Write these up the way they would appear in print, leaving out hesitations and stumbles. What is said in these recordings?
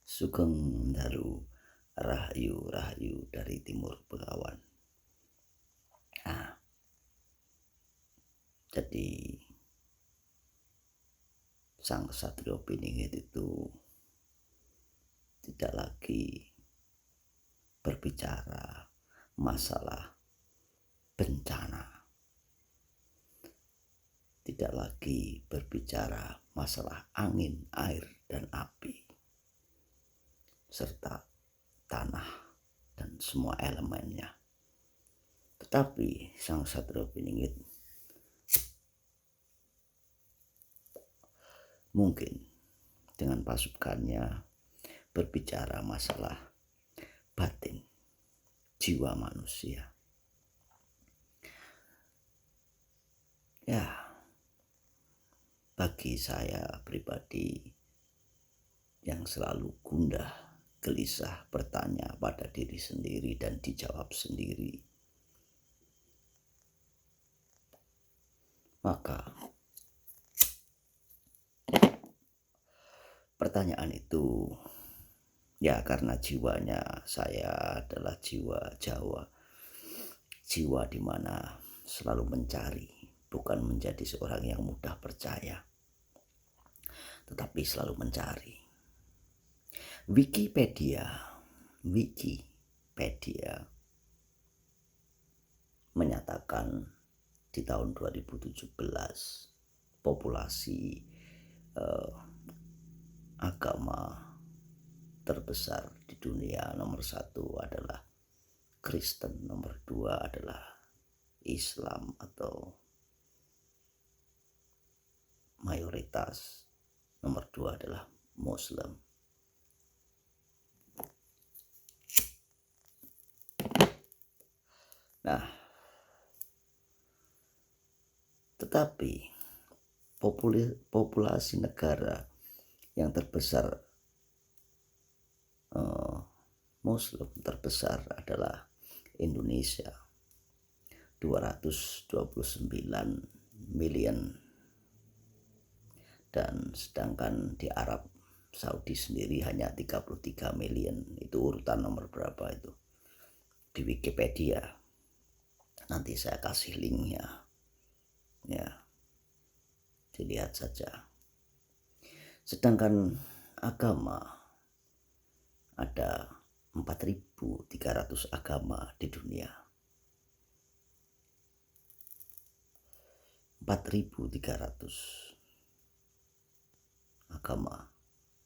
Sugeng Daru Rahayu dari Timur Begawan. Nah, jadi Sang Ksatrio Piningit itu tidak lagi berbicara masalah bencana, tidak lagi berbicara masalah angin, air, dan api, serta tanah dan semua elemennya. Tetapi Sang Ksatrio Piningit mungkin dengan pasukannya berbicara masalah batin, jiwa manusia. Ya, bagi saya pribadi yang selalu gundah, gelisah, bertanya pada diri sendiri dan dijawab sendiri, maka pertanyaan itu ya karena jiwanya saya adalah jiwa Jawa, jiwa di mana selalu mencari, bukan menjadi seorang yang mudah percaya, tetapi selalu mencari. Wikipedia menyatakan di tahun 2017 populasi agama terbesar di dunia nomor 1 adalah Kristen, nomor 2 adalah Islam atau mayoritas, nomor 2 adalah Muslim. Nah, tetapi populasi negara yang terbesar Muslim terbesar adalah Indonesia, 229 million, dan sedangkan di Arab Saudi sendiri hanya 33 million. Itu urutan nomor berapa itu di Wikipedia, nanti saya kasih linknya ya, dilihat saja. Sedangkan agama ada 4.300 agama di dunia. 4.300 agama,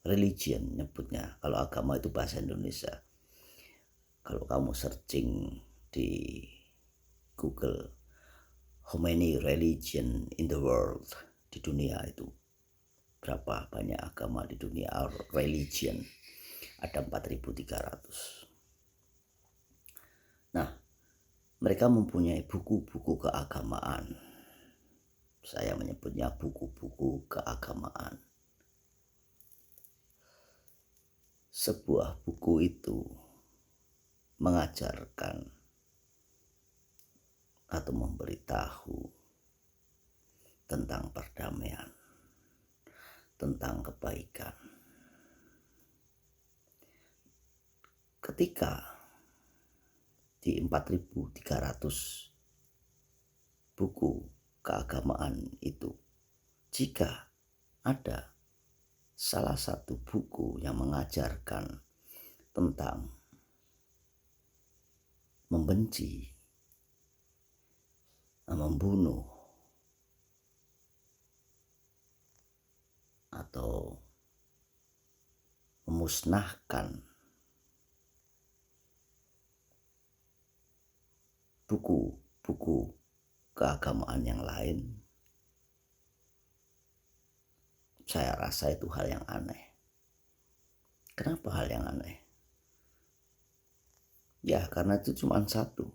religion nyebutnya. Kalau agama itu bahasa Indonesia. Kalau kamu searching di Google, how many religion in the world, di dunia itu berapa banyak agama di dunia, religion ada 4.300. Nah, mereka mempunyai buku-buku keagamaan. Saya menyebutnya buku-buku keagamaan. Sebuah buku itu mengajarkan atau memberitahu tentang perdamaian, tentang kebaikan. Ketika di 4.300 buku keagamaan itu, jika ada salah satu buku yang mengajarkan tentang membenci, membunuh, atau memusnahkan buku-buku keagamaan yang lain, saya rasa itu hal yang aneh. Kenapa hal yang aneh? Ya karena itu cuma satu.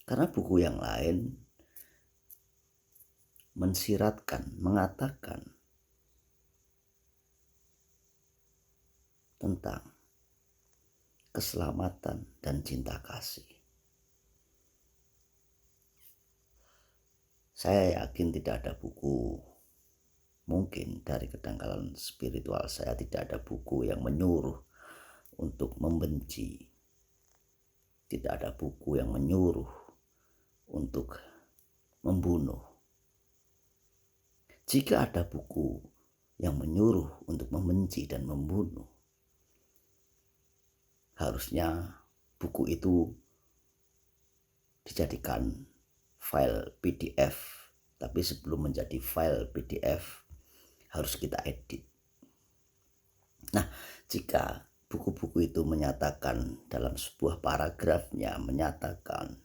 Karena buku yang lain mensiratkan, mengatakan tentang keselamatan dan cinta kasih. Saya yakin tidak ada buku Mungkin dari kedangkalan spiritual saya tidak ada buku yang menyuruh untuk membenci. Tidak ada buku yang menyuruh untuk membunuh. Jika ada buku yang menyuruh untuk membenci dan membunuh, harusnya buku itu dijadikan file PDF. Tapi sebelum menjadi file PDF, harus kita edit. Nah, jika buku-buku itu menyatakan dalam sebuah paragrafnya menyatakan,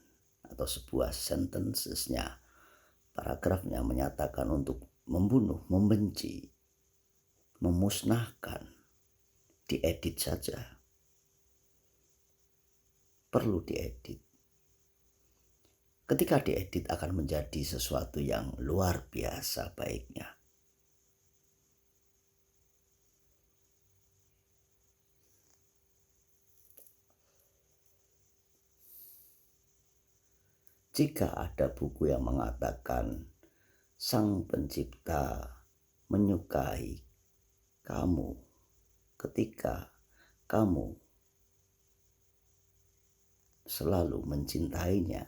atau sebuah sentencesnya, paragrafnya menyatakan untuk membunuh, membenci, memusnahkan, diedit saja. Perlu diedit. Ketika diedit akan menjadi sesuatu yang luar biasa baiknya. Jika ada buku yang mengatakan Sang Pencipta menyukai kamu ketika kamu selalu mencintainya,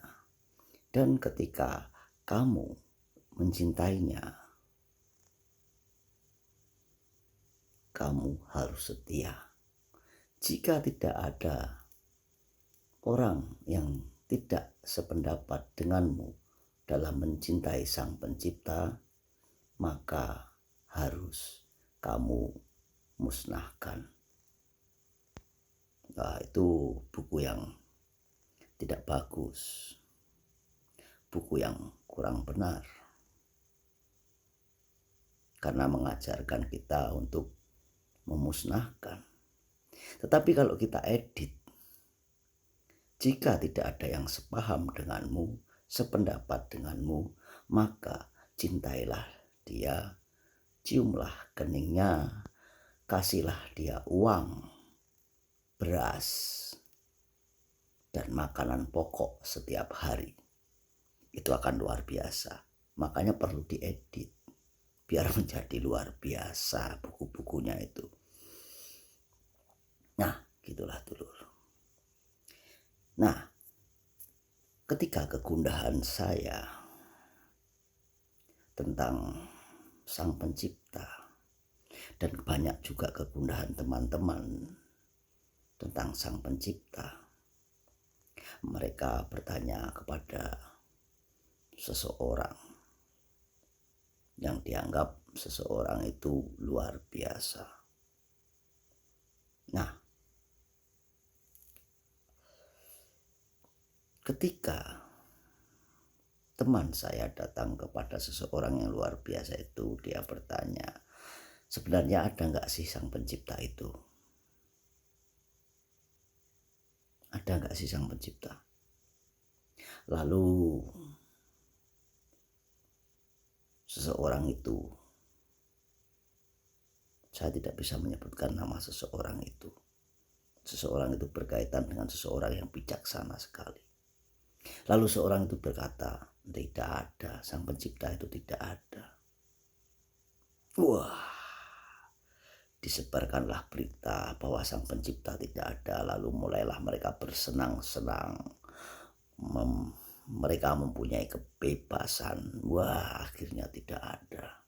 dan ketika kamu mencintainya, kamu harus setia. Jika tidak ada orang yang tidak sependapat denganmu dalam mencintai Sang Pencipta, maka harus kamu musnahkan. Nah, itu buku yang tidak bagus, buku yang kurang benar, karena mengajarkan kita untuk memusnahkan. Tetapi kalau kita edit, jika tidak ada yang sepaham denganmu, sependapat denganmu, maka cintailah dia, ciumlah keningnya, kasihlah dia uang, beras, dan makanan pokok setiap hari. Itu akan luar biasa. Makanya perlu diedit biar menjadi luar biasa buku-bukunya itu. Nah, gitulah dulur. Nah, ketika kegundahan saya tentang Sang Pencipta, dan banyak juga kegundahan teman-teman tentang Sang Pencipta, mereka bertanya kepada seseorang yang dianggap seseorang itu luar biasa. Nah, ketika teman saya datang kepada seseorang yang luar biasa itu, dia bertanya, sebenarnya ada nggak sih Sang Pencipta itu? Ada nggak sih Sang Pencipta? Lalu seseorang itu, saya tidak bisa menyebutkan nama seseorang itu. Seseorang itu berkaitan dengan seseorang yang bijaksana sekali. Lalu seorang itu berkata, tidak ada, Sang Pencipta itu tidak ada. Wah, disebarkanlah berita bahwa Sang Pencipta tidak ada. Lalu mulailah mereka bersenang-senang. Mereka mempunyai kebebasan. Wah, akhirnya tidak ada.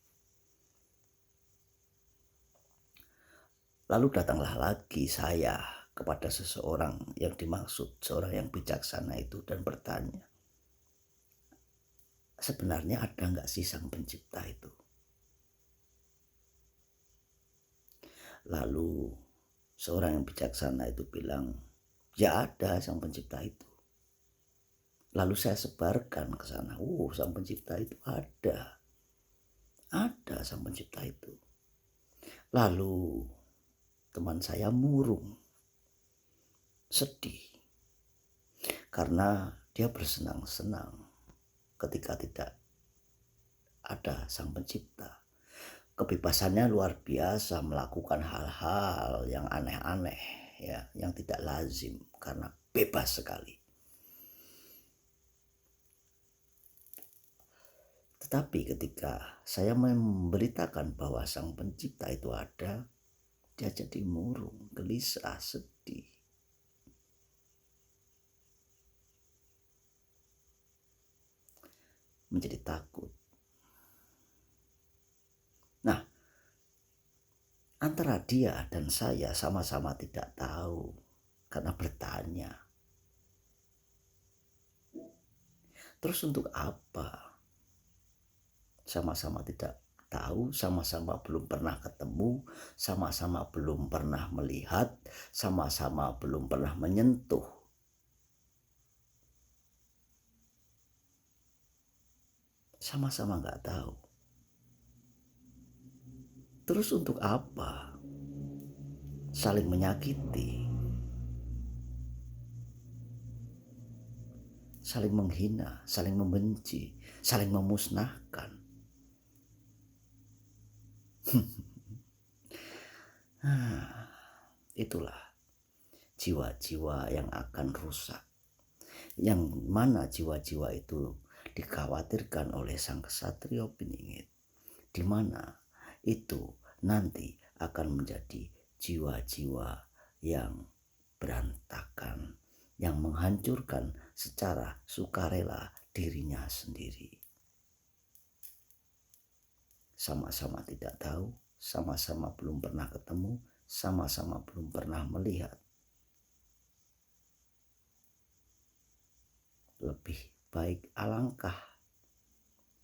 Lalu datanglah lagi saya kepada seseorang yang dimaksud, seorang yang bijaksana itu, dan bertanya, sebenarnya ada nggak sih Sang Pencipta itu? Lalu seorang yang bijaksana itu bilang, ya ada Sang Pencipta itu. Lalu saya sebarkan ke sana, Sang Pencipta itu ada. Ada Sang Pencipta itu. Lalu teman saya murung, sedih, karena dia bersenang-senang ketika tidak ada Sang Pencipta. Kebebasannya luar biasa, melakukan hal-hal yang aneh-aneh, ya, yang tidak lazim, karena bebas sekali. Tetapi ketika saya memberitakan bahwa Sang Pencipta itu ada, dia jadi murung, gelisah, sedih. Menjadi takut. Nah, antara dia dan saya sama-sama tidak tahu karena bertanya. Terus untuk apa? Sama-sama tidak tahu, sama-sama belum pernah ketemu, sama-sama belum pernah melihat, sama-sama belum pernah menyentuh. Sama-sama nggak tahu. Terus untuk apa? Saling menyakiti, saling menghina, saling membenci, saling memusnahkan. Itulah jiwa-jiwa yang akan rusak. Yang mana jiwa-jiwa itu dikhawatirkan oleh Sang Ksatrio Piningit, di mana itu nanti akan menjadi jiwa-jiwa yang berantakan, yang menghancurkan secara sukarela dirinya sendiri. Sama-sama tidak tahu, sama-sama belum pernah ketemu, sama-sama belum pernah melihat. Lebih baik alangkah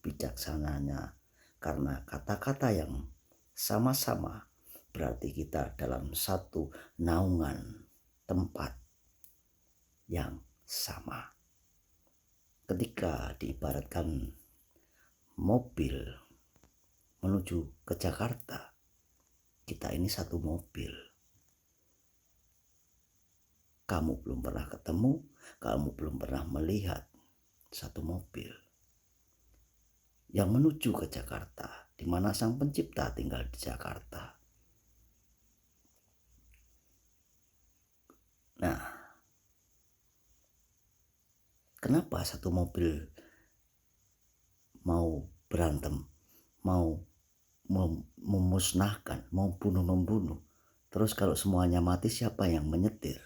bijaksananya, karena kata-kata yang sama-sama berarti kita dalam satu naungan tempat yang sama. Ketika diibaratkan mobil menuju ke Jakarta, kita ini satu mobil. Kamu belum pernah ketemu, kamu belum pernah melihat satu mobil yang menuju ke Jakarta, di mana Sang Pencipta tinggal di Jakarta. Nah, kenapa satu mobil mau berantem, mau memusnahkan, mau bunuh-membunuh? Terus kalau semuanya mati, siapa yang menyetir?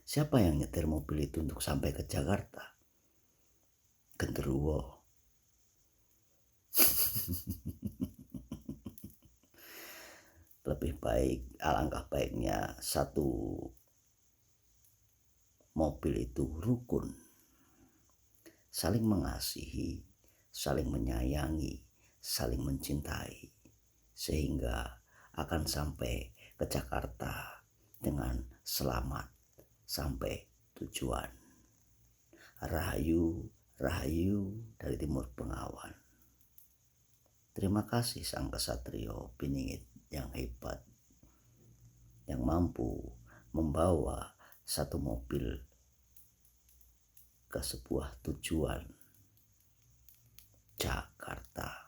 Siapa yang nyetir mobil itu untuk sampai ke Jakarta? Genderuwo. Lebih baik, alangkah baiknya satu mobil itu rukun, saling mengasihi, saling menyayangi, saling mencintai, sehingga akan sampai ke Jakarta dengan selamat sampai tujuan. Rahayu, rahayu dari Timur Bengawan. Terima kasih Sang Ksatrio Piningit yang hebat, yang mampu membawa satu mobil ke sebuah tujuan, Jakarta.